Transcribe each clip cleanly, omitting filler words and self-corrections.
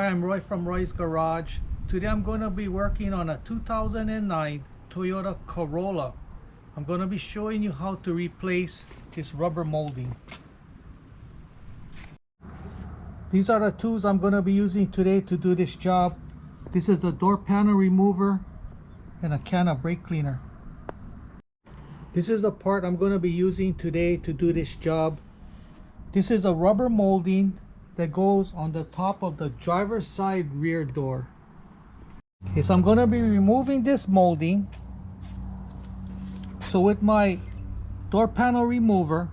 Hi, I'm Roy from Roy's Garage. Today I'm going to be working on a 2009 Toyota Corolla. I'm going to be showing you how to replace this rubber molding. These are the tools I'm going to be using today to do this job. This is the door panel remover and a can of brake cleaner. This is the part I'm going to be using today to do this job. This is a rubber molding that goes on the top of the driver's side rear door. Okay, so I'm going to be removing this molding. So with my door panel remover,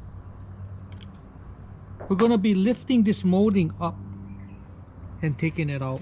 we're going to be lifting this molding up and taking it out.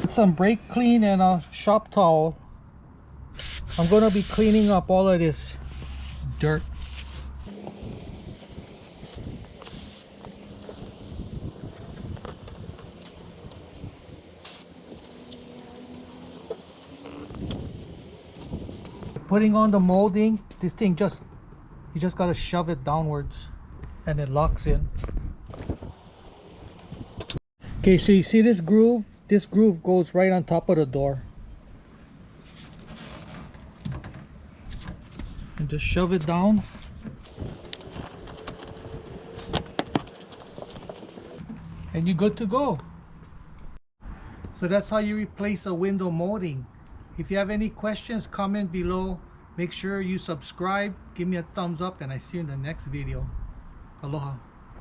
Some brake clean and a shop towel. I'm going to be cleaning up all of this dirt. Putting on the molding, this thing you just got to shove it downwards and it locks in. Okay, so you see this groove? This groove goes right on top of the door. And just shove it down. And you're good to go. So that's how you replace a window molding. If you have any questions, comment below. Make sure you subscribe, give me a thumbs up, and I see you in the next video. Aloha.